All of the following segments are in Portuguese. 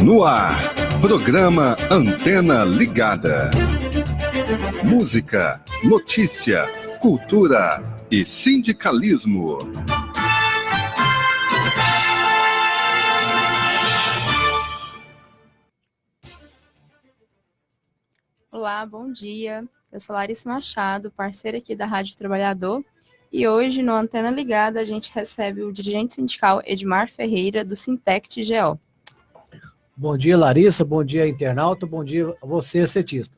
No ar, programa Antena Ligada. Música, notícia, cultura e sindicalismo. Olá, bom dia. Eu sou Larissa Machado, parceira aqui da Rádio Trabalhador. E hoje, no Antena Ligada, a gente recebe o dirigente sindical Edmar Ferreira, do Sintect-GO. Bom dia, Larissa. Bom dia, internauta. Bom dia a você, setista.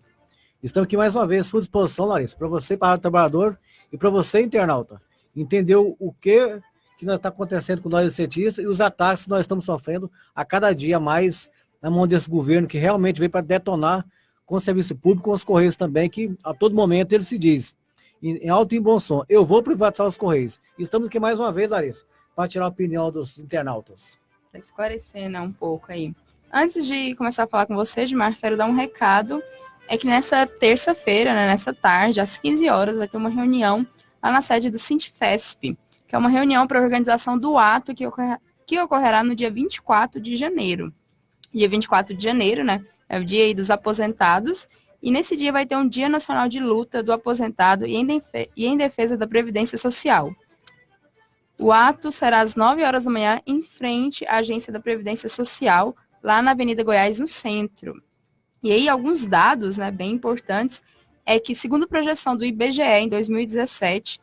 Estamos aqui mais uma vez à sua disposição, Larissa, para você, para o trabalhador, e para você, internauta, entender o que está acontecendo com nós, setistas, e os ataques que nós estamos sofrendo a cada dia mais na mão desse governo, que realmente veio para detonar com o serviço público, com os Correios também, que a todo momento ele se diz, em alto e em bom som, eu vou privatizar os Correios. E estamos aqui mais uma vez, Larissa, para tirar a opinião dos internautas. Para esclarecer, né, um pouco aí. Antes de começar a falar com você, Edmar, quero dar um recado. É que nessa terça-feira, né, nessa tarde, às 15 horas, vai ter uma reunião lá na sede do Sintfesp, que é uma reunião para a organização do ato que ocorrerá no dia 24 de janeiro. Dia 24 de janeiro, né, é o dia aí dos aposentados, e nesse dia vai ter um Dia Nacional de Luta do Aposentado e em defesa da Previdência Social. O ato será às 9 horas da manhã em frente à Agência da Previdência Social, lá na Avenida Goiás, no centro. E aí, alguns dados, né, bem importantes, é que, segundo projeção do IBGE, em 2017,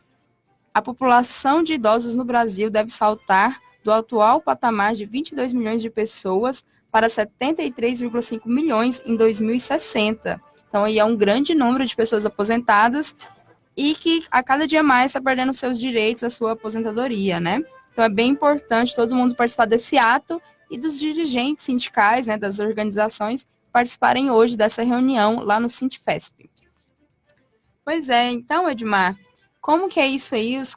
a população de idosos no Brasil deve saltar do atual patamar de 22 milhões de pessoas para 73,5 milhões em 2060. Então, aí é um grande número de pessoas aposentadas e que, a cada dia mais, está perdendo seus direitos, a sua aposentadoria, né? Então, é bem importante todo mundo participar desse ato e dos dirigentes sindicais, né, das organizações, participarem hoje dessa reunião lá no Sintfesp. Pois é, então, Edmar, como que é isso aí? Os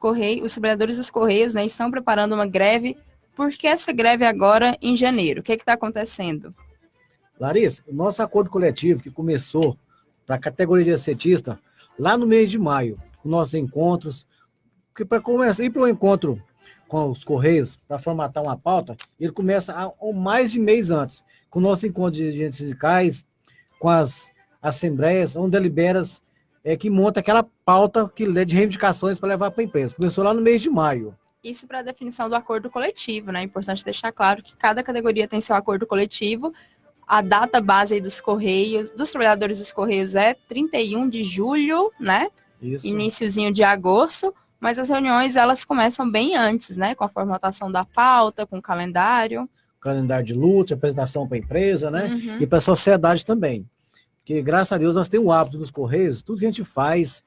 trabalhadores dos Correios, né, estão preparando uma greve. Por que essa greve agora em janeiro? O que está acontecendo? Larissa, o nosso acordo coletivo que começou para a categoria setista lá no mês de maio, com nossos encontros, que para começar ir para o encontro com os Correios, para formatar uma pauta, ele começa há mais de mês antes, com o nosso encontro de dirigentes sindicais, com as assembleias, onde deliberas, que monta aquela pauta de reivindicações para levar para a empresa. Começou lá no mês de maio. Isso para a definição do acordo coletivo, né? É importante deixar claro que cada categoria tem seu acordo coletivo. A data base aí dos Correios, dos trabalhadores dos Correios é 31 de julho, né? Isso. Iniciozinho de agosto. Mas as reuniões, elas começam bem antes, né? Com a formatação da pauta, com o calendário. Calendário de luta, apresentação para a empresa, né? Uhum. E para a sociedade também. Porque, graças a Deus, nós temos o hábito dos Correios, tudo que a gente faz,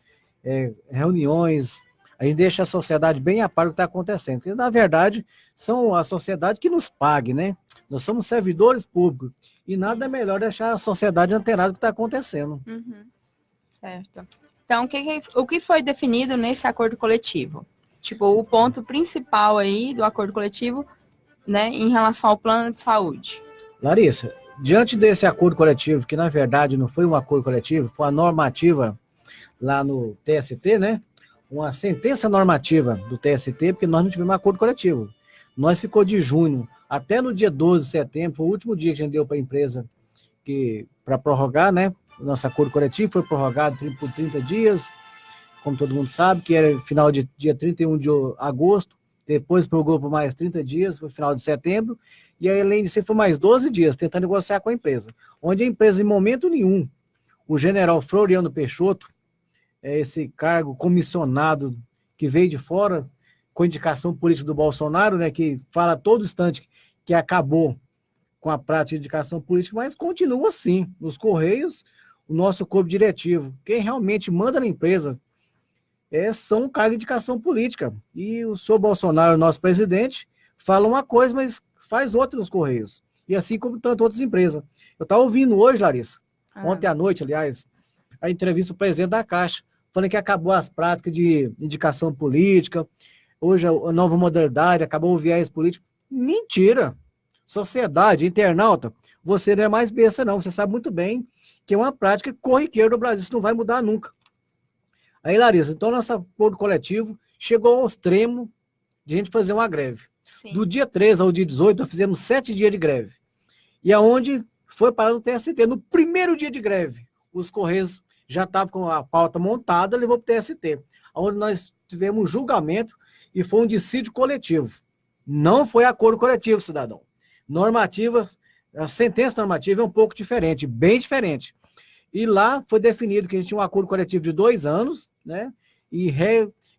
reuniões, a gente deixa a sociedade bem a par do que está acontecendo. Porque, na verdade, são a sociedade que nos pague, né? Nós somos servidores públicos. E nada é melhor deixar a sociedade antenada do que está acontecendo. Uhum. Certo. Então, o que foi definido nesse acordo coletivo? Tipo, o ponto principal aí do acordo coletivo, né, em relação ao plano de saúde. Larissa, diante desse acordo coletivo, que na verdade não foi um acordo coletivo, foi uma normativa lá no TST, né? Uma sentença normativa do TST, porque nós não tivemos um acordo coletivo. Nós ficou de junho até no dia 12 de setembro, foi o último dia que a gente deu para a empresa para prorrogar, né? O nosso acordo coletivo foi prorrogado por 30 dias, como todo mundo sabe, que era final de dia 31 de agosto, depois prorrogou por mais 30 dias, foi final de setembro, e aí, além disso, foi mais 12 dias tentando negociar com a empresa, onde a empresa, em momento nenhum, o general Floriano Peixoto, esse cargo comissionado que veio de fora, com indicação política do Bolsonaro, né, que fala a todo instante que acabou com a prática de indicação política, mas continua assim, nos Correios, o nosso corpo diretivo, quem realmente manda na empresa são um cargo de indicação política, e o senhor Bolsonaro, nosso presidente, fala uma coisa, mas faz outra nos Correios, e assim como tantas outras empresas. Eu estava ouvindo hoje, Larissa, ontem à noite, aliás, a entrevista do presidente da Caixa, falando que acabou as práticas de indicação política, hoje a nova modalidade, acabou o viés político. Mentira! Sociedade, internauta, você não é mais besta não, você sabe muito bem que é uma prática corriqueira do Brasil, isso não vai mudar nunca. Aí, Larissa, então nosso acordo coletivo chegou ao extremo de a gente fazer uma greve. Sim. Do dia 13 ao dia 18, nós fizemos 7 dias de greve. E aonde foi parar no TST. No primeiro dia de greve, os Correios já estavam com a pauta montada, levou para o TST, onde nós tivemos um julgamento e foi um dissídio coletivo. Não foi acordo coletivo, cidadão. Normativa, a sentença normativa é um pouco diferente, bem diferente. E lá foi definido que a gente tinha um acordo coletivo de 2 anos, né? E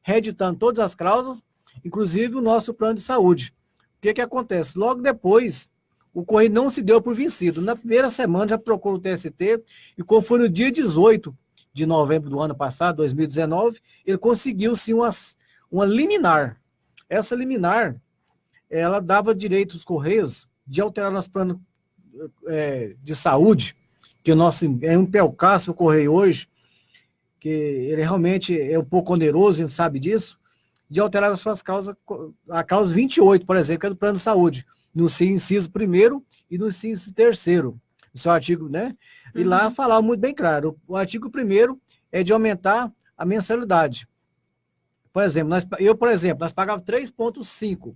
reeditando todas as cláusulas, inclusive o nosso plano de saúde. O que acontece? Logo depois, o Correio não se deu por vencido. Na primeira semana já procurou o TST, e como foi no dia 18 de novembro do ano passado, 2019, ele conseguiu sim uma liminar. Essa liminar, ela dava direito aos Correios de alterar nosso plano de saúde, que o nosso é um pelcaço o Correio hoje, que ele realmente é um pouco oneroso, a gente sabe disso, de alterar as suas causas, a causa 28, por exemplo, que é do plano de saúde, no inciso 1º e no inciso 3º, no seu artigo, né? E lá falava muito bem claro, o artigo 1º é de aumentar a mensalidade. Por exemplo, nós pagávamos 3,5,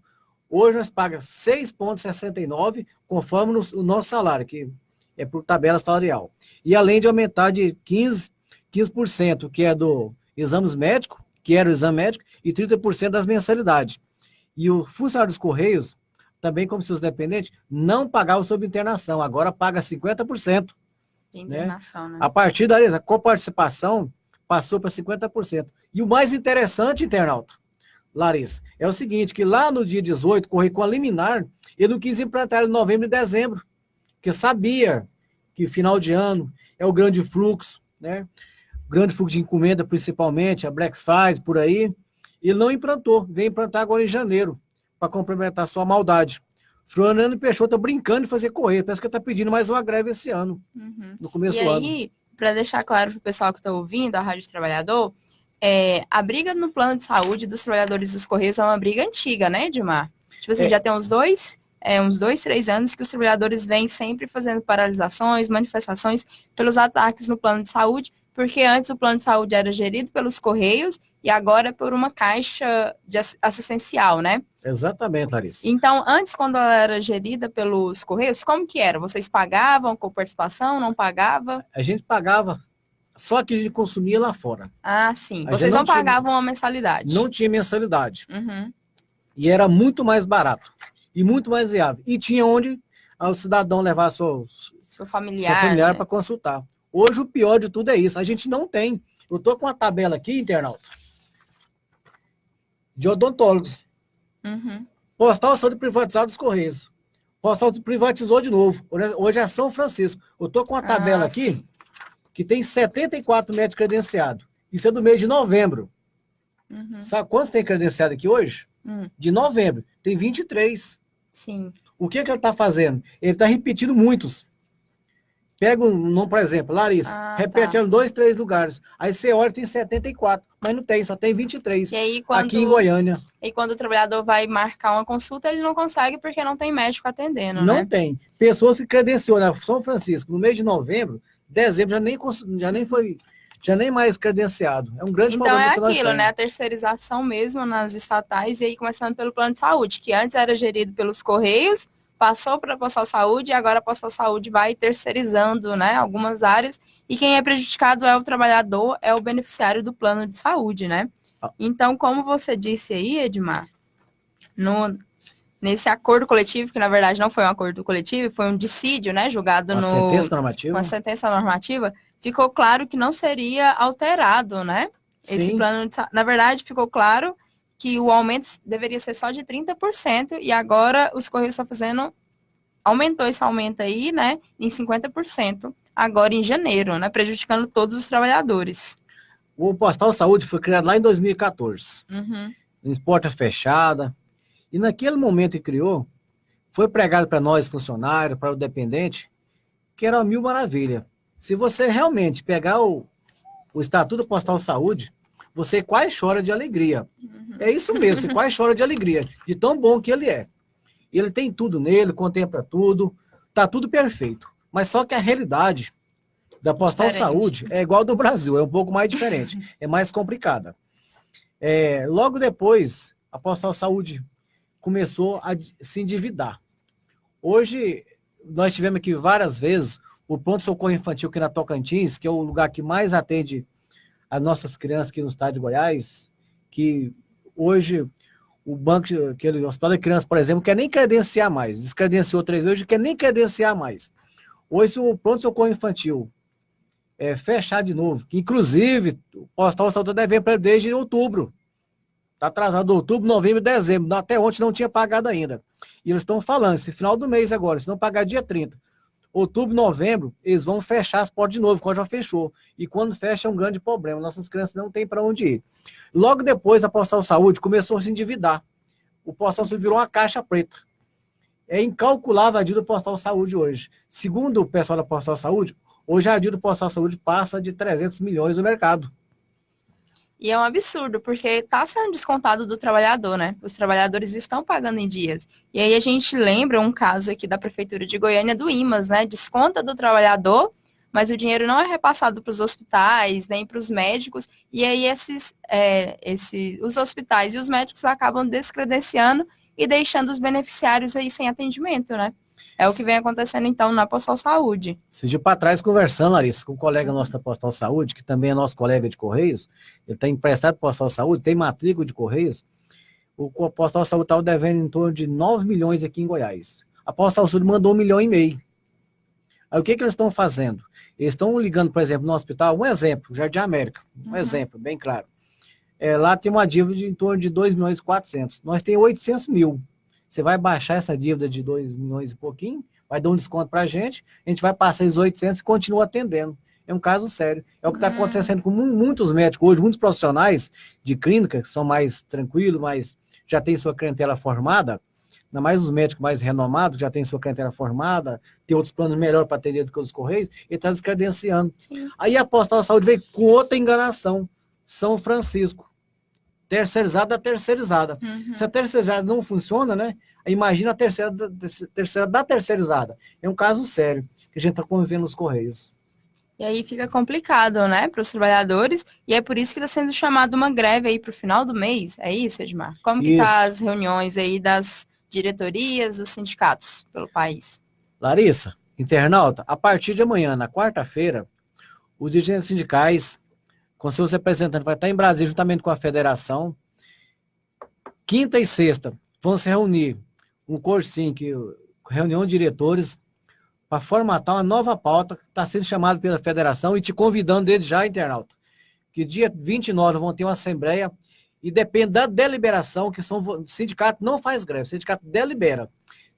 hoje nós pagamos 6,69, conforme o nosso salário, que é por tabela salarial. E além de aumentar de 15%, que é do exames médicos, que era o exame médico, e 30% das mensalidades. E o funcionário dos Correios, também como seus dependentes, não pagava sob internação, agora paga 50%. Internação, né? A partir daí, a coparticipação passou para 50%. E o mais interessante, internauta, Larissa, é o seguinte, que lá no dia 18, Correio com a liminar, ele não quis implantar em novembro e dezembro, porque sabia que final de ano é o grande fluxo, né? O grande fluxo de encomenda, principalmente, a Black Friday, por aí. Ele não implantou, veio implantar agora em janeiro, para complementar sua maldade. Floriano Peixoto está brincando de fazer Correio, parece que está pedindo mais uma greve esse ano, no começo do ano. E aí, para deixar claro para o pessoal que está ouvindo a Rádio Trabalhador, a briga no plano de saúde dos trabalhadores dos Correios é uma briga antiga, né, Edmar? Tipo assim, já tem uns 2, 3 anos que os trabalhadores vêm sempre fazendo paralisações, manifestações pelos ataques no plano de saúde, porque antes o plano de saúde era gerido pelos Correios e agora é por uma caixa assistencial, né? Exatamente, Larissa. Então, antes, quando ela era gerida pelos Correios, como que era? Vocês pagavam com participação, não pagava? A gente pagava, só que a gente consumia lá fora. Ah, sim. Vocês não pagavam uma mensalidade? Não tinha mensalidade. E era muito mais barato. E muito mais viável. E tinha onde o cidadão levar seu familiar, né, para consultar. Hoje o pior de tudo é isso. A gente não tem. Eu estou com uma tabela aqui, internauta, de odontólogos. Postal Saúde privatizado dos Correios. Postal privatizou de novo. Hoje é São Francisco. Eu estou com uma tabela aqui, sim, que tem 74 médicos credenciados. Isso é do mês de novembro. Uhum. Sabe quantos tem credenciado aqui hoje? De novembro. Tem 23. Sim. O que ele está fazendo? Ele está repetindo muitos. Pega um nome, por exemplo, Larissa, repete ela em 2, 3 lugares. Aí você olha, tem 74, mas não tem, só tem 23. E aí, quando, aqui em Goiânia. E quando o trabalhador vai marcar uma consulta, ele não consegue porque não tem médico atendendo, não, né? Não tem. Pessoas que credenciou na São Francisco no mês de novembro, dezembro já nem mais credenciado. É um grande problema que nós temos. Então é aquilo, né? A terceirização mesmo nas estatais, e aí começando pelo plano de saúde, que antes era gerido pelos Correios, passou para a Postal Saúde e agora a Postal Saúde vai terceirizando, né, algumas áreas, e quem é prejudicado é o trabalhador, é o beneficiário do plano de saúde, né? Então, como você disse aí, Edmar, nesse acordo coletivo, que na verdade não foi um acordo coletivo, foi um dissídio, né, julgado uma sentença normativa, ficou claro que não seria alterado, né, esse plano de saúde. Na verdade, ficou claro que o aumento deveria ser só de 30%, e agora os Correios estão aumentou esse aumento aí, né, em 50%, agora em janeiro, né, prejudicando todos os trabalhadores. O Postal Saúde foi criado lá em 2014, em porta fechada, e naquele momento que criou, foi pregado para nós, funcionários, para o dependente, que era 1000 maravilha. Se você realmente pegar o Estatuto Postal Saúde, você quase chora de alegria. É isso mesmo, você quase chora de alegria, de tão bom que ele é. Ele tem tudo nele, contempla tudo, tá tudo perfeito. Mas só que a realidade da Postal Saúde é igual ao do Brasil, é um pouco mais diferente, é mais complicada. Logo depois, a Postal Saúde começou a se endividar. Hoje, nós tivemos aqui várias vezes o pronto-socorro infantil aqui na Tocantins, que é o lugar que mais atende as nossas crianças aqui no estado de Goiás, que hoje o banco, aquele hospital de crianças, por exemplo, quer nem credenciar mais. Descredenciou 3 vezes, quer nem credenciar mais. Hoje, se o pronto-socorro infantil fechar de novo, que inclusive o Postal Saúde está devendo para ele desde outubro. Está atrasado outubro, novembro e dezembro. Até ontem não tinha pagado ainda. E eles estão falando, esse final do mês agora, se não pagar dia 30, outubro, novembro, eles vão fechar as portas de novo, quando já fechou. E quando fecha é um grande problema. Nossas crianças não têm para onde ir. Logo depois, a Postal Saúde começou a se endividar. O Postal Saúde virou uma caixa preta. É incalculável a dívida do Postal Saúde hoje. Segundo o pessoal da Postal Saúde, hoje a dívida do Postal Saúde passa de 300 milhões no mercado. E é um absurdo, porque está sendo descontado do trabalhador, né? Os trabalhadores estão pagando em dias. E aí a gente lembra um caso aqui da Prefeitura de Goiânia, do IMAS, né? Desconta do trabalhador, mas o dinheiro não é repassado para os hospitais, nem para os médicos. E aí os hospitais e os médicos acabam descredenciando e deixando os beneficiários aí sem atendimento, né? É o que vem acontecendo, então, na Postal Saúde. Esse dia para trás, conversando, Larissa, com um colega nosso da Postal Saúde, que também é nosso colega de Correios, ele está emprestado para a Postal Saúde, tem matrícula de Correios, o Postal Saúde estava devendo em torno de 9 milhões aqui em Goiás. A Postal Saúde mandou 1,5 milhão. Aí o que eles estão fazendo? Eles estão ligando, por exemplo, no hospital, um exemplo, Jardim América, um exemplo, bem claro. Lá tem uma dívida de em torno de 2 milhões e 400. Nós temos 800 mil. Você vai baixar essa dívida de 2 milhões e pouquinho, vai dar um desconto para a gente vai passar os 800 e continua atendendo. É um caso sério. É o que está acontecendo com muitos médicos hoje, muitos profissionais de clínica, que são mais tranquilos, mas já tem sua clientela formada, ainda mais os médicos mais renomados, que já tem sua clientela formada, tem outros planos melhores para atender do que os Correios, ele está descredenciando. Sim. Aí a Postal Saúde veio com outra enganação, São Francisco. Terceirizada da terceirizada. Se a terceirizada não funciona, né? Imagina a terceira da terceirizada. É um caso sério que a gente está convivendo nos Correios. E aí fica complicado, né, para os trabalhadores, e é por isso que está sendo chamada uma greve aí para o final do mês. É isso, Edmar? Como que tá as reuniões aí das diretorias, dos sindicatos pelo país? Larissa, internauta, a partir de amanhã, na quarta-feira, os dirigentes sindicais com seus representantes, vai estar em Brasília, juntamente com a federação. Quinta e sexta, vão se reunir um cursinho, reunião de diretores, para formatar uma nova pauta, que está sendo chamada pela federação, e te convidando desde já, internauta, que dia 29 vão ter uma assembleia, e depende da deliberação, o sindicato não faz greve, o sindicato delibera.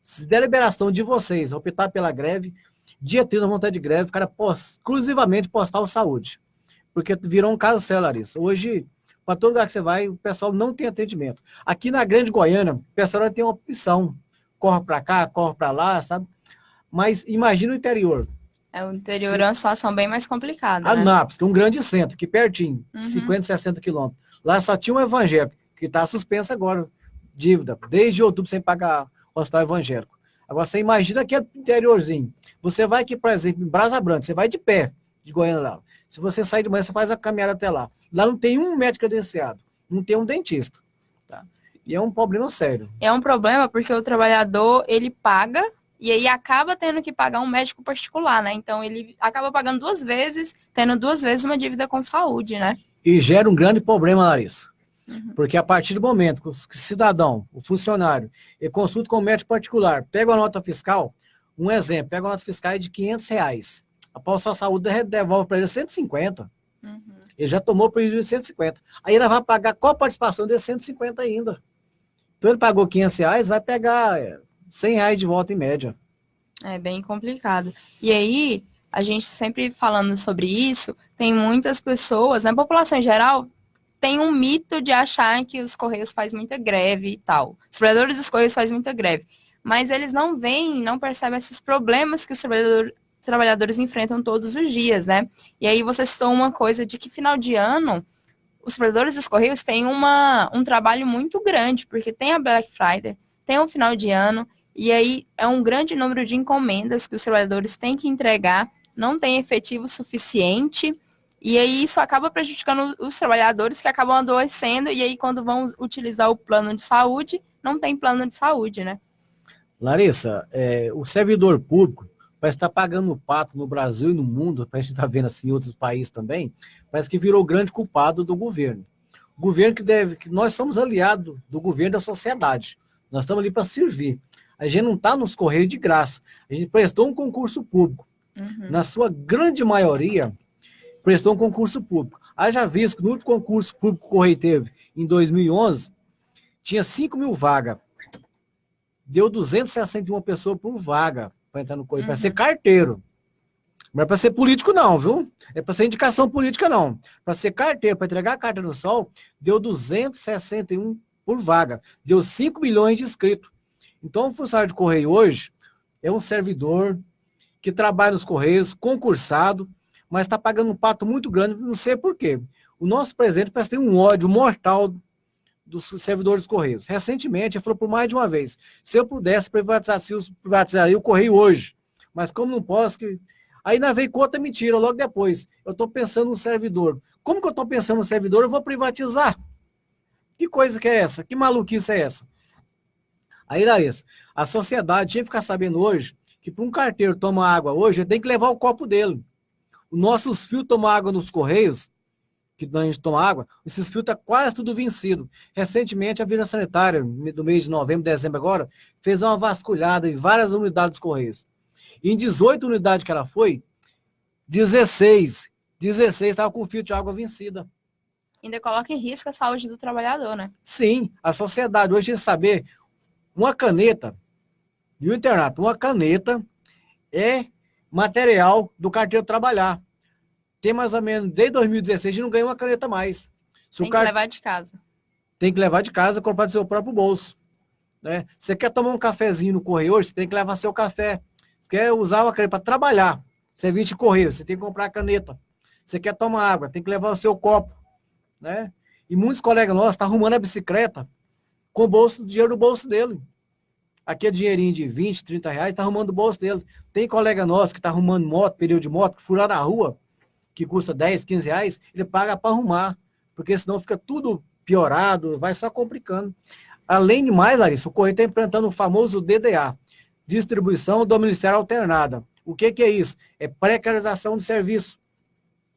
Se deliberação de vocês optar pela greve, dia 30 vão ter de greve, exclusivamente Postal Saúde. porque virou um caso sério, Larissa. Hoje, para todo lugar que você vai, o pessoal não tem atendimento. Aqui na Grande Goiânia, o pessoal tem uma opção. Corre para cá, corre para lá, sabe? Mas imagina o interior. O interior é uma situação bem mais complicada, né? Anápolis, que é um grande centro, aqui pertinho, Uhum. 50, 60 quilômetros. Lá só tinha um evangélico, que está suspenso agora, dívida, desde outubro sem pagar o hospital evangélico. Agora, você imagina aquele interiorzinho. Você vai aqui, por exemplo, em Brasa Branca, você vai de pé, de Goiânia lá. Se você sair de manhã, você faz a caminhada até lá. Lá não tem um médico credenciado, não tem um dentista. Tá? E é um problema sério. É um problema porque o trabalhador, ele paga e aí acaba tendo que pagar um médico particular, né? Então, ele acaba pagando 2 vezes, tendo 2 vezes uma dívida com saúde, né? E gera um grande problema, Larissa. Uhum. Porque a partir do momento que o cidadão, o funcionário, ele consulta com o médico particular, pega uma nota fiscal, um exemplo, pega uma nota fiscal de R$500. A Pausa Saúde devolve para ele 150. Uhum. Ele já tomou prejuízo de 150. Aí ele vai pagar qual a participação de 150 ainda. Então ele pagou R$500, vai pegar R$100 de volta em média. É bem complicado. E aí, a gente sempre falando sobre isso, tem muitas pessoas, na população em geral, tem um mito de achar que os Correios fazem muita greve e tal. Os trabalhadores dos Correios fazem muita greve. Mas eles não veem, não percebem esses problemas que os trabalhadores enfrentam todos os dias, né? E aí você citou uma coisa de que final de ano, os trabalhadores dos Correios têm um trabalho muito grande, porque tem a Black Friday, tem o final de ano, e aí é um grande número de encomendas que os trabalhadores têm que entregar, não tem efetivo suficiente, e aí isso acaba prejudicando os trabalhadores que acabam adoecendo, e aí quando vão utilizar o plano de saúde, não tem plano de saúde, né? Larissa, o servidor público parece estar pagando o pato no Brasil e no mundo, parece que está vendo assim em outros países também, parece que virou o grande culpado do governo. O governo que nós somos aliados do governo da sociedade. Nós estamos ali para servir. A gente não está nos Correios de graça. A gente prestou um concurso público. Uhum. Na sua grande maioria, prestou um concurso público. Haja visto que no último concurso público que o Correio teve, em 2011, tinha 5.000 vagas. Deu 261 pessoas por vaga para entrar no Correio, para ser carteiro. Não é para ser político não, viu? É para ser indicação política não. Para ser carteiro, para entregar a carta no sol, deu 261 por vaga. Deu 5 milhões de inscritos. Então, o funcionário de Correio hoje é um servidor que trabalha nos Correios, concursado, mas está pagando um pato muito grande, não sei por quê. O nosso presidente parece ter um ódio mortal dos servidores dos Correios. Recentemente, ele falou por mais de uma vez, se eu pudesse privatizaria o Correio hoje, mas como não posso, aí ainda veio com outra mentira logo depois. Eu estou pensando no servidor. Como que eu estou pensando no servidor? Eu vou privatizar. Que coisa que é essa? Que maluquice é essa? Aí, Larissa, a sociedade tinha que ficar sabendo hoje que para um carteiro tomar água hoje, ele tem que levar o copo dele. Os nossos fios tomam água nos Correios, que a gente toma água, esses fios estão quase tudo vencido. Recentemente, a Vigilância Sanitária, do mês de novembro, dezembro agora, fez uma vasculhada em várias unidades dos Correios. E em 18 unidades que ela foi, 16 estavam com fio de água vencida. Ainda coloca em risco a saúde do trabalhador, né? Sim, a sociedade hoje tem que saber, uma caneta, e o internato, uma caneta é material do carteiro trabalhar. Tem mais ou menos, desde 2016, a gente não ganha uma caneta mais. Tem que levar de casa. Tem que levar de casa, comprar do seu próprio bolso. Né? Você quer tomar um cafezinho no Correio hoje, você tem que levar seu café. Você quer usar uma caneta para trabalhar, serviço de Correio, você tem que comprar a caneta. Você quer tomar água, tem que levar o seu copo. Né? E muitos colegas nossos estão arrumando a bicicleta com o dinheiro do bolso dele. Aquele dinheirinho de 20, 30 reais, está arrumando o bolso dele. Tem colega nosso que está arrumando moto, pneu de moto, que furar na rua, que custa 10, 15 reais, ele paga para arrumar, porque senão fica tudo piorado, vai só complicando. Além de mais, Larissa, o Correio está implementando o famoso DDA, Distribuição Domiciliar Alternada. O que é isso? É precarização de serviço.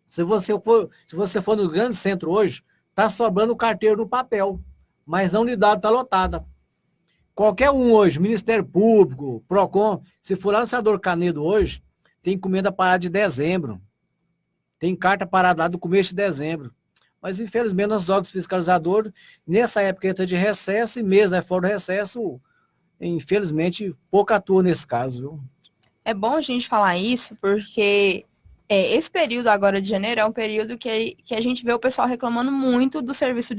Se você for no grande centro hoje, está sobrando o carteiro no papel, mas a unidade está lotada. Qualquer um hoje, Ministério Público, PROCON, se for lá no Senador Canedo hoje, tem encomenda parada de dezembro. Tem carta parada lá do começo de dezembro. Mas, infelizmente, nossos órgãos fiscalizadores, nessa época entra de recesso, e mesmo fora do recesso, infelizmente, pouco atua nesse caso. Viu? É bom a gente falar isso, porque Esse período agora de janeiro é um período que a gente vê o pessoal reclamando muito do serviço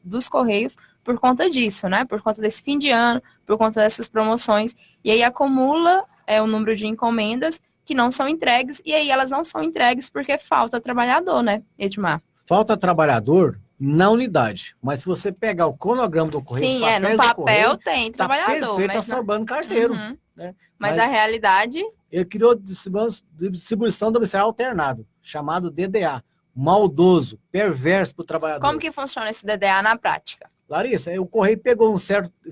dos Correios por conta disso, né? Por conta desse fim de ano, por conta dessas promoções. E aí acumula o número de encomendas que não são entregues, e aí elas não são entregues porque falta trabalhador, né, Edmar? Falta trabalhador na unidade, mas se você pegar o cronograma do Correio, sim, no papel tem trabalhador, perfeito, mas tá sobrando carteiro. Uhum. Né? Mas a realidade... Ele criou distribuição domiciliar alternado, chamado DDA, maldoso, perverso para o trabalhador. Como que funciona esse DDA na prática? Larissa, o Correio pegou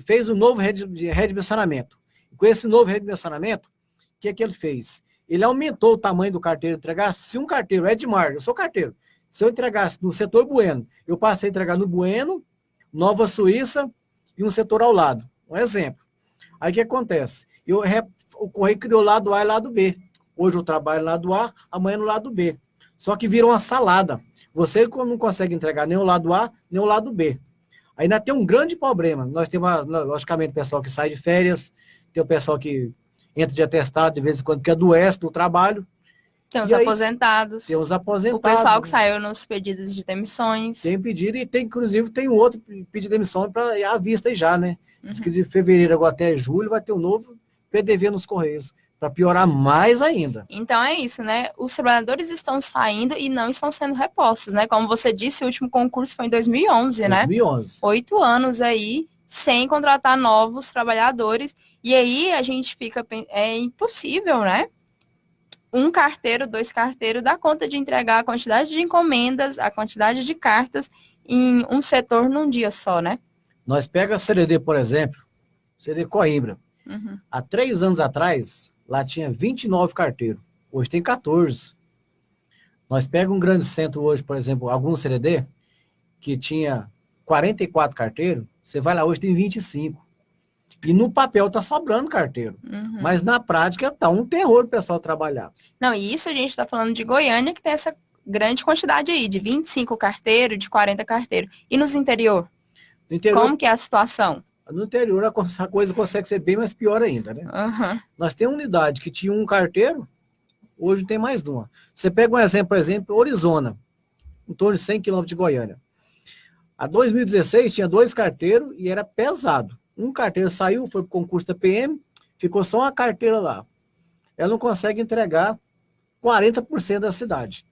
fez um novo redimensionamento. Com esse novo redimensionamento, o que ele fez? Ele aumentou o tamanho do carteiro entregar. Se um carteiro, Edmar, eu sou carteiro, se eu entregasse no setor Bueno, eu passei a entregar no Bueno, Nova Suíça e um setor ao lado. Um exemplo. Aí o que acontece? O Correio criou lado A e lado B. Hoje eu trabalho no lado A, amanhã no lado B. Só que virou uma salada. Você não consegue entregar nem o lado A, nem o lado B. Ainda tem um grande problema. Nós temos, logicamente, o pessoal que sai de férias, tem o pessoal que entra de atestado de vez em quando, que adoece no trabalho. Tem os aposentados. Tem os aposentados. O pessoal que saiu nos pedidos de demissões. Tem pedido e inclusive, tem um outro pedido de demissão à vista aí já, né? Diz que de fevereiro agora até julho vai ter um novo PDV nos Correios, para piorar mais ainda. Então é isso, né? Os trabalhadores estão saindo e não estão sendo repostos, né? Como você disse, o último concurso foi em 2011, né? 2011. 8 anos aí, sem contratar novos trabalhadores. E aí a gente fica... É impossível, né? Um carteiro, 2 carteiros, dá conta de entregar a quantidade de encomendas, a quantidade de cartas em um setor num dia só, né? Nós pega a CDD, por exemplo, CDD Coimbra. Há 3 anos atrás, lá tinha 29 carteiros. Hoje tem 14. Nós pegamos um grande centro hoje, por exemplo, algum CDD, que tinha 44 carteiros, você vai lá hoje tem 25. E no papel tá sobrando carteiro. Mas na prática tá um terror o pessoal trabalhar. Não, e isso a gente tá falando de Goiânia, que tem essa grande quantidade aí, de 25 carteiros, de 40 carteiros. E nos interior? No interior, como que é a situação? No interior a coisa consegue ser bem mais pior ainda, né? Nós temos unidade que tinha um carteiro, hoje tem mais uma. Você pega um exemplo, por exemplo, Orizona, em torno de 100 quilômetros de Goiânia. A 2016 tinha 2 carteiros e era pesado. Um carteiro saiu, foi para o concurso da PM, ficou só uma carteira lá. Ela não consegue entregar 40% da cidade.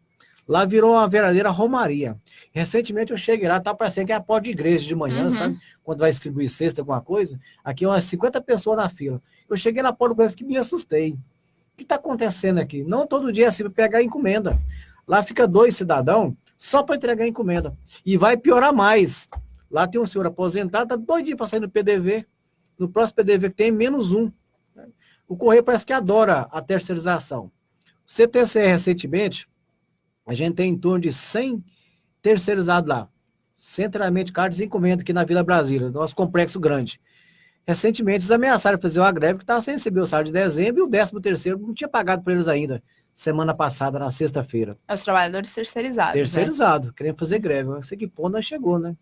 Lá virou uma verdadeira romaria. Recentemente eu cheguei lá, tá parecendo que é a porta de igreja de manhã, sabe? Quando vai distribuir cesta, alguma coisa. Aqui umas 50 pessoas na fila. Eu cheguei na porta do correio e me assustei. O que está acontecendo aqui? Não todo dia é assim para pegar encomenda. Lá fica 2 cidadãos só para entregar encomenda. E vai piorar mais. Lá tem um senhor aposentado, tá doidinho para sair no PDV. No próximo PDV que tem, menos 1. O correio parece que adora a terceirização. O CTCR recentemente, a gente tem em torno de 100 terceirizados lá. Centralmente, cartas e encomenda aqui na Vila Brasília, nosso complexo grande. Recentemente, eles ameaçaram fazer uma greve que estava sem receber o salário de dezembro e o 13º não tinha pagado para eles ainda, semana passada, na sexta-feira. Os trabalhadores terceirizados. Terceirizado, né? Querendo fazer greve. Eu sei que ponto nós chegou, né?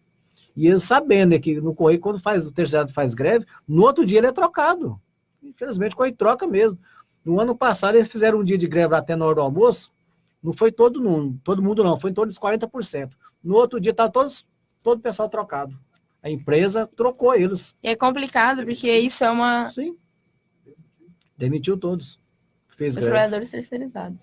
E eles sabendo que no correio, quando o terceirizado faz greve, no outro dia ele é trocado. Infelizmente, o correio troca mesmo. No ano passado, eles fizeram um dia de greve até na hora do almoço. Não foi todo mundo não, foi em torno dos 40%. No outro dia estava todo o pessoal trocado. A empresa trocou eles. E é complicado, porque isso é uma... Sim. Demitiu todos. Fez os greve. trabalhadores terceirizados.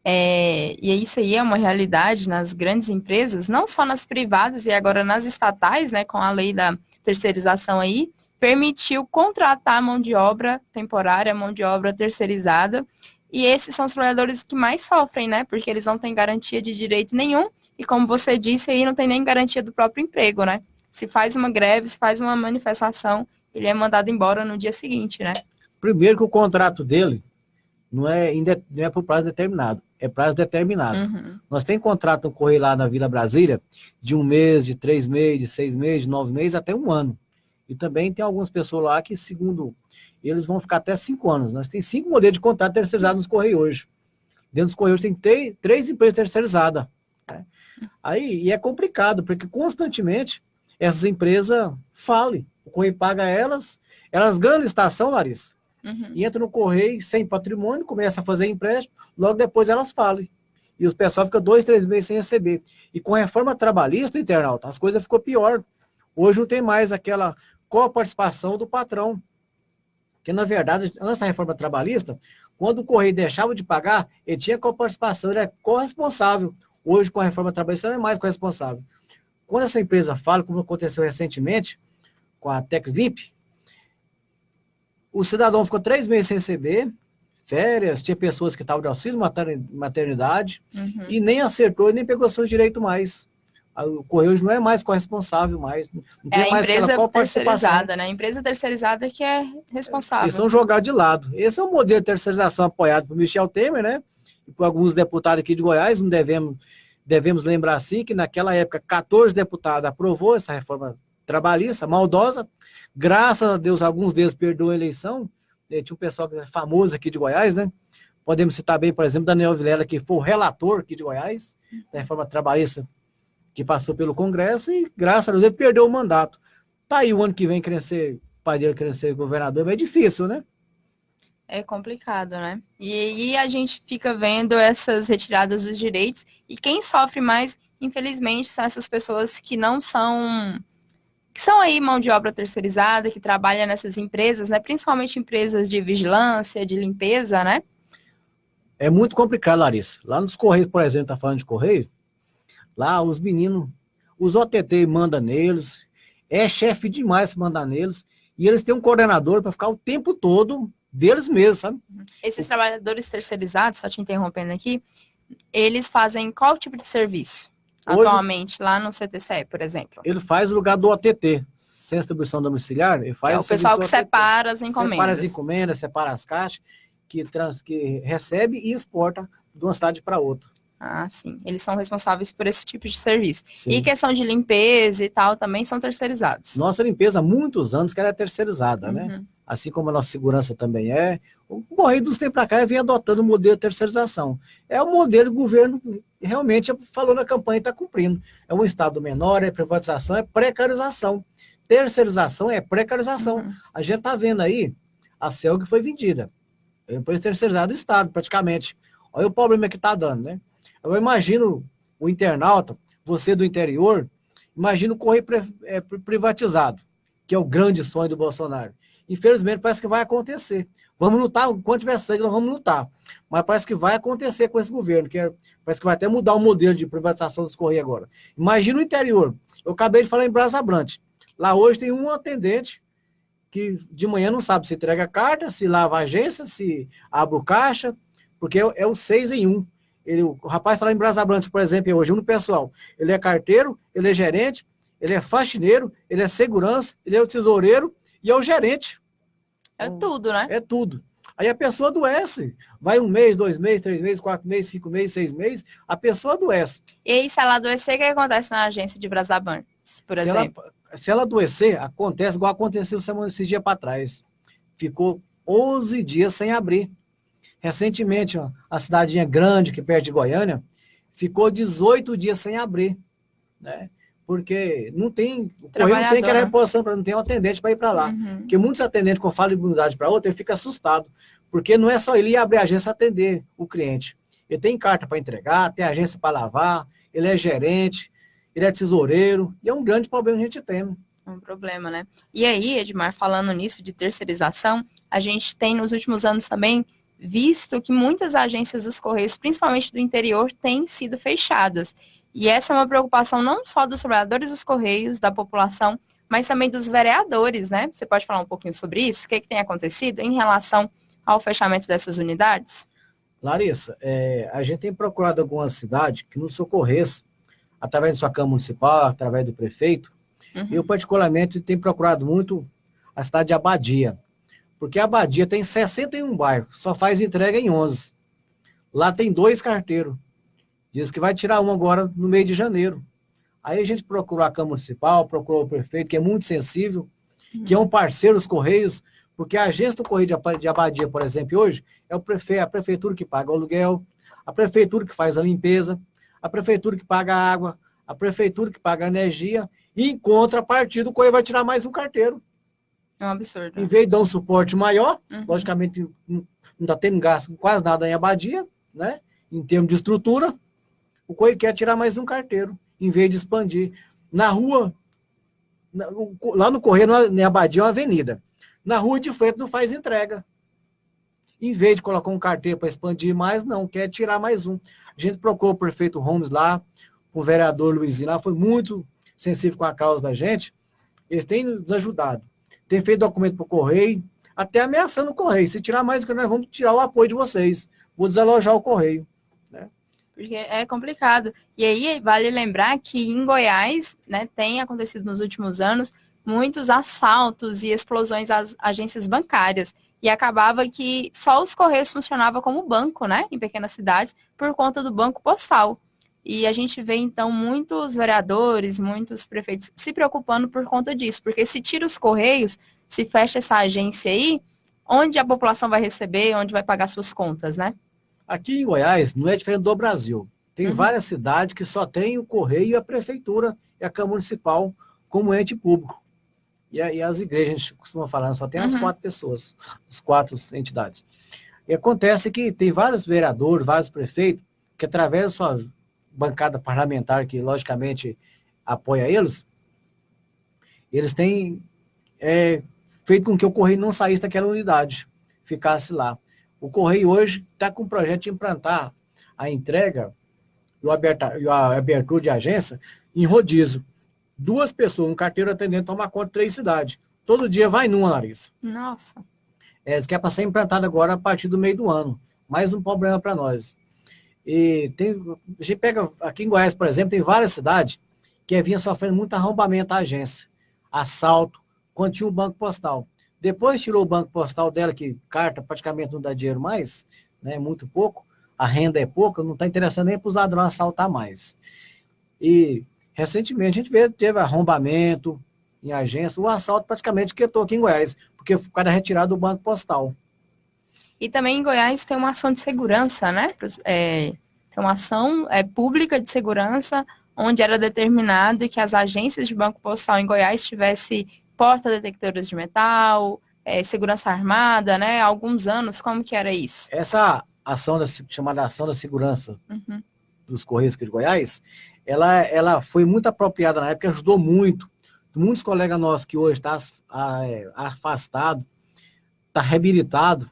E isso aí é uma realidade nas grandes empresas, não só nas privadas e agora nas estatais, né, com a lei da terceirização aí, permitiu contratar mão de obra temporária, mão de obra terceirizada. E esses são os trabalhadores que mais sofrem, né? Porque eles não têm garantia de direito nenhum. E como você disse, aí não tem nem garantia do próprio emprego, né? Se faz uma greve, se faz uma manifestação, ele é mandado embora no dia seguinte, né? Primeiro que o contrato dele não é por prazo determinado, é prazo determinado. Nós temos contrato no correio lá na Vila Brasília de 1 mês, de 3 meses, de 6 meses, de 9 meses, até 1 ano. E também tem algumas pessoas lá que, segundo eles, vão ficar até 5 anos. Nós temos 5 modelos de contrato terceirizados nos Correios hoje. Dentro dos Correios tem 3 empresas terceirizadas. Né? Aí, e é complicado, porque constantemente essas empresas falem. O Correio paga elas ganham licitação, Larissa. e entra no correio sem patrimônio, começa a fazer empréstimo, logo depois elas falem. E os pessoal fica 2, 3 meses sem receber. E com a reforma trabalhista, internauta, as coisas ficou pior. Hoje não tem mais aquela coparticipação do patrão. Porque, na verdade, antes da reforma trabalhista, quando o correio deixava de pagar, ele tinha coparticipação, ele é corresponsável. Hoje, com a reforma trabalhista, não é mais corresponsável. Quando essa empresa fala, como aconteceu recentemente, com a TexLimp, o cidadão ficou 3 meses sem receber, férias, tinha pessoas que estavam de auxílio maternidade, e nem acertou e nem pegou seu direito mais. O correio hoje não é mais corresponsável, mais. Não tem É a mais empresa terceirizada, né? A empresa terceirizada que é responsável. Eles são jogados de lado. Esse é o modelo de terceirização apoiado por Michel Temer, né? E por alguns deputados aqui de Goiás. Não devemos lembrar assim que naquela época 14 deputados aprovou essa reforma trabalhista, maldosa. Graças a Deus, alguns deles perderam a eleição. Tinha um pessoal famoso aqui de Goiás, né? Podemos citar bem, por exemplo, Daniel Vilela, que foi o relator aqui de Goiás, da reforma trabalhista que passou pelo Congresso, e graças a Deus ele perdeu o mandato. Tá aí o ano que vem querendo ser pai dele, querendo ser governador, mas é difícil, né? É complicado, né? E a gente fica vendo essas retiradas dos direitos, e quem sofre mais, infelizmente, são essas pessoas que não são... que são aí mão de obra terceirizada, que trabalham nessas empresas, né? Principalmente empresas de vigilância, de limpeza, né? É muito complicado, Larissa. Lá nos Correios, por exemplo, tá falando de Correio, lá os meninos, os OTT mandam neles, é chefe demais mandar neles, e eles têm um coordenador para ficar o tempo todo deles mesmos, sabe? Esses trabalhadores terceirizados, só te interrompendo aqui, eles fazem qual tipo de serviço? Hoje, atualmente, lá no CTCE, por exemplo. Ele faz o lugar do OTT, sem distribuição domiciliar, ele faz o pessoal que separa as encomendas. Separa as encomendas, separa as caixas, que recebe e exporta de uma cidade para outra. Ah, sim. Eles são responsáveis por esse tipo de serviço. Sim. E questão de limpeza e tal também são terceirizados. Nossa limpeza há muitos anos que ela é terceirizada, né? Assim como a nossa segurança também é. O Correio dos tempos para cá vem adotando o modelo de terceirização. É o modelo que o governo realmente falou na campanha e está cumprindo. É um Estado menor, é privatização, é precarização. Terceirização é precarização. A gente está vendo aí a CELG foi vendida. Depois terceirizado o Estado, praticamente. Olha o problema que está dando, né? Eu imagino o internauta, você do interior, imagina o Correio privatizado, que é o grande sonho do Bolsonaro. Infelizmente, parece que vai acontecer. Vamos lutar, quando tiver sangue, nós vamos lutar. Mas parece que vai acontecer com esse governo, parece que vai até mudar o modelo de privatização dos Correios agora. Imagina o interior. Eu acabei de falar em Brasa Brant. Lá hoje tem um atendente que de manhã não sabe se entrega a carta, se lava a agência, se abre o caixa, porque é o 6 em 1. O rapaz está lá em Brasa Brant, por exemplo, hoje, um pessoal. Ele é carteiro, ele é gerente, ele é faxineiro, ele é segurança, ele é o tesoureiro e é o gerente. É tudo, né? É tudo. Aí a pessoa adoece. Vai 1 mês, 2 meses, 3 meses, 4 meses, 5 meses, 6 meses, a pessoa adoece. E aí, se ela adoecer, o que acontece na agência de Brasa Brant, por exemplo? Se ela adoecer, acontece igual aconteceu esses dias para trás. Ficou 11 dias sem abrir. Recentemente, a cidadinha grande, que perto de Goiânia, ficou 18 dias sem abrir, né? Porque não tem, o Correio não tem aquela reposição, não tem um atendente para ir para lá. Porque muitos atendentes, quando falam de imunidade para outra, ele fica assustado. Porque não é só ele ir abrir a agência e atender o cliente. Ele tem carta para entregar, tem agência para lavar, ele é gerente, ele é tesoureiro, e é um grande problema que a gente tem. É um problema, né? E aí, Edmar, falando nisso de terceirização, a gente tem nos últimos anos também visto que muitas agências dos Correios, principalmente do interior, têm sido fechadas. E essa é uma preocupação não só dos trabalhadores dos Correios, da população, mas também dos vereadores, né? Você pode falar um pouquinho sobre isso? O que tem acontecido em relação ao fechamento dessas unidades? Larissa, a gente tem procurado algumas cidades que nos socorressem, através de sua Câmara Municipal, através do prefeito. Eu, particularmente, tenho procurado muito a cidade de Abadia, porque a Abadia tem 61 bairros, só faz entrega em 11. Lá tem 2 carteiros. Diz que vai tirar um agora no mês de janeiro. Aí a gente procurou a Câmara Municipal, procurou o prefeito, que é muito sensível, que é um parceiro dos Correios, porque a agência do Correio de Abadia, por exemplo, hoje, é a prefeitura que paga o aluguel, a prefeitura que faz a limpeza, a prefeitura que paga a água, a prefeitura que paga a energia, e em contrapartida o Correio vai tirar mais um carteiro. É um absurdo. Em vez de dar um suporte maior, Uhum. logicamente não está tendo gasto quase nada em abadia, né? Em termos de estrutura, o Correio quer tirar mais um carteiro, em vez de expandir. Na rua, lá no Correio, na abadia é uma avenida. Na rua de frente não faz entrega. Em vez de colocar um carteiro para expandir mais, não, quer tirar mais um. A gente procurou o prefeito Holmes lá, o vereador Luizinho lá, foi muito sensível com a causa da gente. Eles têm nos ajudado. Tem feito documento para o Correio, até ameaçando o Correio. Se tirar mais, nós vamos tirar o apoio de vocês. Vou desalojar o Correio. Né? Porque é complicado. E aí, vale lembrar que em Goiás, né, tem acontecido nos últimos anos muitos assaltos e explosões às agências bancárias. E acabava que só os Correios funcionavam como banco, né, em pequenas cidades, por conta do banco postal. E a gente vê, então, muitos vereadores, muitos prefeitos se preocupando por conta disso. Porque se tira os Correios, se fecha essa agência aí, onde a população vai receber, onde vai pagar suas contas, né? Aqui em Goiás, não é diferente do Brasil. Tem várias cidades que só tem o Correio e a Prefeitura e a Câmara Municipal como ente público. E as igrejas, a gente costuma falar, só tem as 4 pessoas, as 4 entidades. E acontece que tem vários vereadores, vários prefeitos, que através da sua bancada parlamentar, que logicamente apoia eles têm feito com que o Correio não saísse daquela unidade, ficasse lá. O Correio hoje está com um projeto de implantar a entrega e a abertura de agência em rodízio. 2 pessoas, um carteiro atendente, toma conta de 3 cidades. Todo dia vai numa, Larissa. Nossa. Isso quer passar implantado agora a partir do meio do ano. Mais um problema para nós. E a gente pega, aqui em Goiás, por exemplo, tem várias cidades que vinha sofrendo muito arrombamento à agência. Assalto, quando tinha um banco postal. Depois tirou o banco postal dela, que carta praticamente não dá dinheiro mais, né, muito pouco, a renda é pouca, não está interessando nem para os ladrões assaltar mais. E recentemente a gente teve arrombamento em agência, o assalto praticamente quietou aqui em Goiás, porque o cara retirado do banco postal. E também em Goiás tem uma ação de segurança, né? Tem uma ação pública de segurança, onde era determinado que as agências de banco postal em Goiás tivessem porta-detectores de metal, segurança armada, né? Há alguns anos, como que era isso? Essa ação, chamada Ação da Segurança dos Correios aqui de Goiás, ela foi muito apropriada na época, ajudou muito. Muitos colegas nossos que hoje estão afastados, está reabilitado,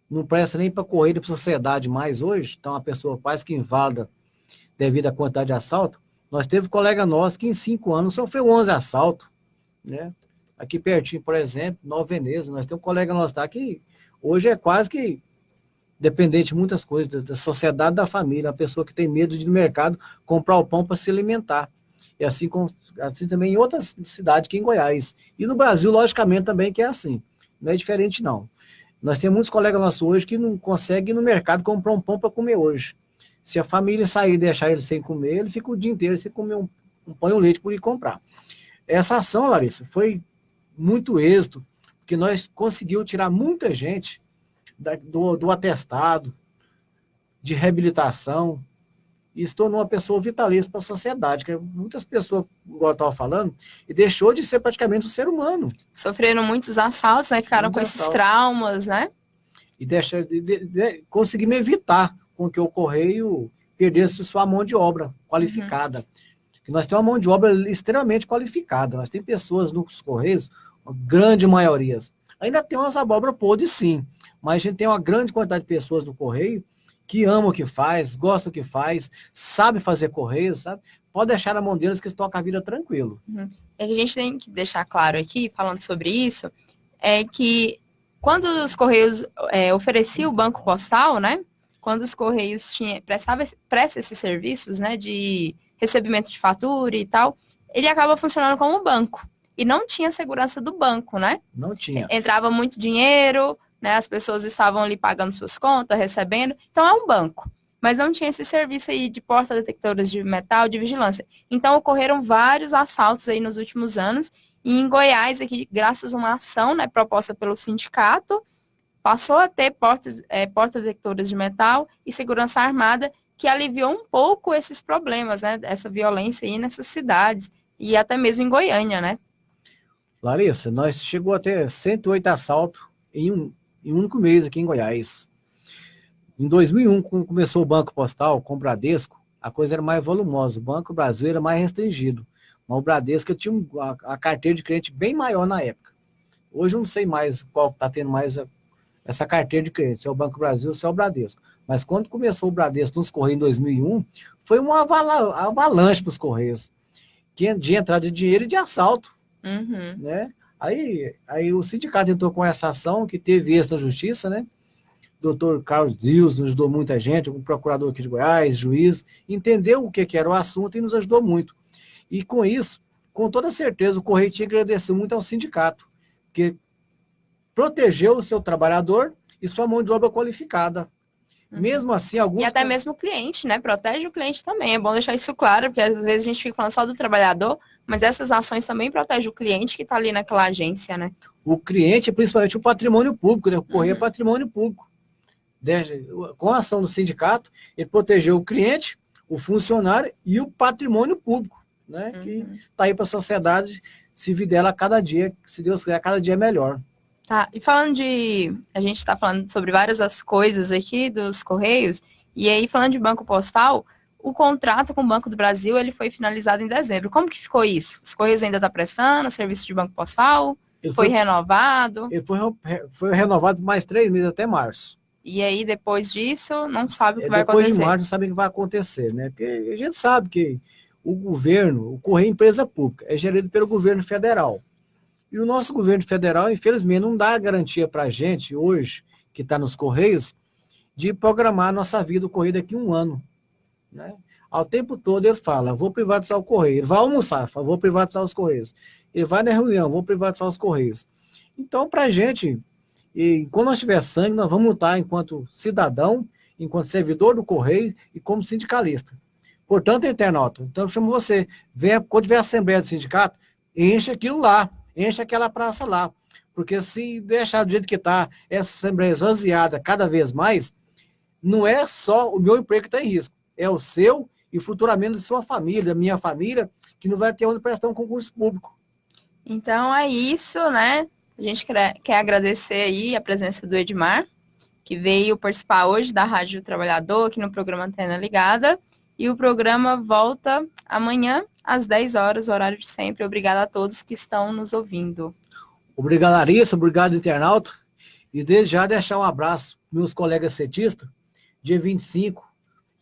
não presta nem para correr para a sociedade mais hoje, então a pessoa quase que invada devido à quantidade de assalto. Nós teve um colega nosso que em 5 anos sofreu 11 assaltos, né? Aqui pertinho, por exemplo, Nova Veneza, nós temos um colega nosso que hoje é quase que dependente de muitas coisas, da sociedade, da família, a pessoa que tem medo de ir no mercado comprar o pão para se alimentar. E assim também em outras cidades que em Goiás. E no Brasil, logicamente, também que é assim. Não é diferente, não. Nós temos muitos colegas nossos hoje que não conseguem ir no mercado comprar um pão para comer hoje. Se a família sair e deixar ele sem comer, ele fica o dia inteiro sem comer um pão e um leite por ir comprar. Essa ação, Larissa, foi muito êxito, porque nós conseguimos tirar muita gente do atestado, de reabilitação, e se tornou uma pessoa vitalícia para a sociedade, que muitas pessoas, igual eu estava falando, e deixou de ser praticamente um ser humano. Sofreram muitos assaltos, né? Ficaram com esses traumas, né? E conseguimos evitar com que o Correio perdesse sua mão de obra qualificada. Que nós temos uma mão de obra extremamente qualificada. Nós temos pessoas nos Correios, uma grande maioria. Ainda tem umas abóbora podres, sim, mas a gente tem uma grande quantidade de pessoas no Correio que amam o que faz, gostam do que faz, sabe fazer correio, sabe? Pode deixar na mão deles que eles tocam a vida tranquilo. É que a gente tem que deixar claro aqui, falando sobre isso, é que quando os Correios ofereciam o banco postal, né? Quando os Correios prestam esses serviços, né? De recebimento de fatura e tal, ele acaba funcionando como um banco. E não tinha segurança do banco, né? Não tinha. Entrava muito dinheiro, né? As pessoas estavam ali pagando suas contas, recebendo. Então é um banco. Mas não tinha esse serviço aí de porta-detectores de metal, de vigilância. Então ocorreram vários assaltos aí nos últimos anos. E em Goiás, aqui, graças a uma ação, né, proposta pelo sindicato, passou a ter porta-detectores de metal e segurança armada, que aliviou um pouco esses problemas, né? Essa violência aí nessas cidades. E até mesmo em Goiânia, né? Larissa, nós chegou a ter 108 assaltos em um único mês aqui em Goiás. Em 2001, quando começou o Banco Postal com o Bradesco, a coisa era mais volumosa. O Banco Brasil era mais restringido. Mas o Bradesco tinha a carteira de cliente bem maior na época. Hoje eu não sei mais qual está tendo mais essa carteira de cliente, se é o Banco Brasil ou se é o Bradesco. Mas quando começou o Bradesco nos Correios em 2001, foi uma avalanche para os Correios. De entrada de dinheiro e de assalto. Uhum. Né? Aí o sindicato entrou com essa ação, que teve êxito na justiça, né? Doutor Carlos Dias nos ajudou muita gente, um procurador aqui de Goiás, juiz, entendeu o que era o assunto e nos ajudou muito. E com isso, com toda certeza, o Correio tinha que agradecer muito ao sindicato, que protegeu o seu trabalhador e sua mão de obra qualificada. Mesmo assim, alguns... E até mesmo o cliente, né? Protege o cliente também. É bom deixar isso claro, porque às vezes a gente fica falando só do trabalhador, mas essas ações também protegem o cliente que está ali naquela agência, né? O cliente, principalmente o patrimônio público, né? O Correio é patrimônio público. Com a ação do sindicato, ele protegeu o cliente, o funcionário e o patrimônio público, né? Que está aí para a sociedade se viver dela a cada dia, se Deus quiser, cada dia é melhor. Tá, e falando a gente está falando sobre várias as coisas aqui dos Correios, e aí falando de Banco Postal, o contrato com o Banco do Brasil, ele foi finalizado em dezembro. Como que ficou isso? Os Correios ainda estão prestando o serviço de Banco Postal? Foi renovado? Ele foi renovado por mais 3 meses, até março. E aí, depois disso, não sabe o que vai depois acontecer. De março, não sabe o que vai acontecer, né? Porque a gente sabe que o governo, o Correio é empresa pública, é gerido pelo governo federal. E o nosso governo federal, infelizmente, não dá garantia para a gente, hoje, que está nos Correios, de programar a nossa vida, o Correio daqui a 1 ano. Né? Ao tempo todo ele fala, vou privatizar o Correio. Ele vai almoçar, fala, vou privatizar os Correios. Ele vai na reunião, vou privatizar os Correios. Então, para a gente... E quando nós tiver sangue, nós vamos lutar enquanto cidadão, enquanto servidor do Correio e como sindicalista. Portanto, internauta, então eu chamo você, quando tiver assembleia do sindicato, enche aquilo lá, enche aquela praça lá. Porque se deixar do jeito que está, essa assembleia esvaziada cada vez mais, não é só o meu emprego que está em risco, é o seu e futuramente de sua família, da minha família, que não vai ter onde prestar um concurso público. Então é isso, né? A gente quer agradecer aí a presença do Edmar, que veio participar hoje da Rádio Trabalhador, aqui no programa Antena Ligada. E o programa volta amanhã, às 10 horas, horário de sempre. Obrigada a todos que estão nos ouvindo. Obrigado, Larissa. Obrigado, internauta. E desde já deixar um abraço para meus colegas cetistas. Dia 25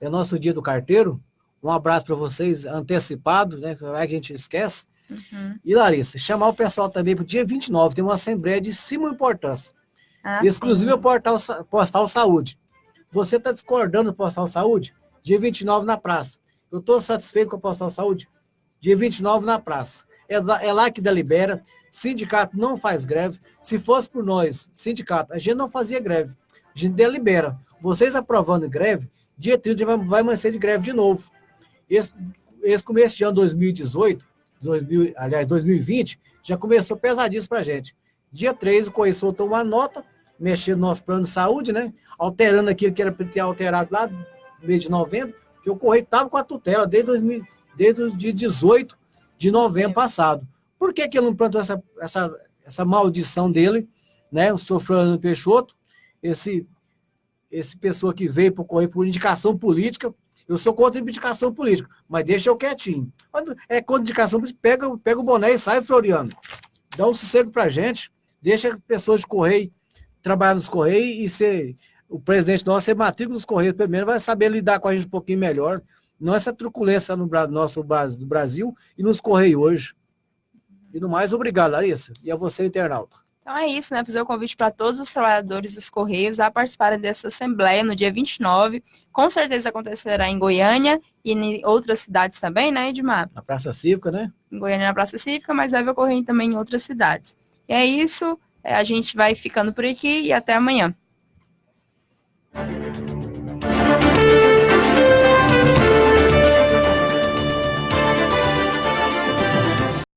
é nosso dia do carteiro. Um abraço para vocês antecipado, né? Que a gente esquece. E, Larissa, chamar o pessoal também para o dia 29, tem uma assembleia de extrema importância. Exclusivo é o Postal Saúde. Você está discordando do Postal Saúde? Dia 29 na praça. Eu estou satisfeito com o Postal Saúde? Dia 29 na praça. É lá que delibera. Sindicato não faz greve. Se fosse por nós, sindicato, a gente não fazia greve. A gente delibera. Vocês aprovando greve, dia 30 vai amanhecer de greve de novo. Esse começo de ano 2018, 2020, já começou pesadíssimo pra gente. Dia 3, o Correio soltou uma nota, mexendo no nosso plano de saúde, né? Alterando aquilo que era para ter alterado lá no mês de novembro, que o Correio estava com a tutela desde o dia 18 de novembro passado. Por que ele não plantou essa maldição dele, né? O senhor Fernando Peixoto, esse pessoa que veio para o Correio por indicação política. Eu sou contra a indicação política, mas deixa eu quietinho. Quando é contra a indicação política, pega o boné e sai, Floriano. Dá um sossego pra gente, deixa pessoas de Correio trabalhar nos Correios e o presidente nosso ser matrícula dos Correios, pelo menos vai saber lidar com a gente um pouquinho melhor. Não essa truculência no nosso do Brasil e nos Correios hoje. E no mais, obrigado, Larissa. E a você, internauta. Então é isso, né? Fazer o convite para todos os trabalhadores dos Correios a participarem dessa assembleia no dia 29. Com certeza acontecerá em Goiânia e em outras cidades também, né, Edmar? Na Praça Cívica, né? Em Goiânia, na Praça Cívica, mas deve ocorrer também em outras cidades. E é isso. A gente vai ficando por aqui e até amanhã.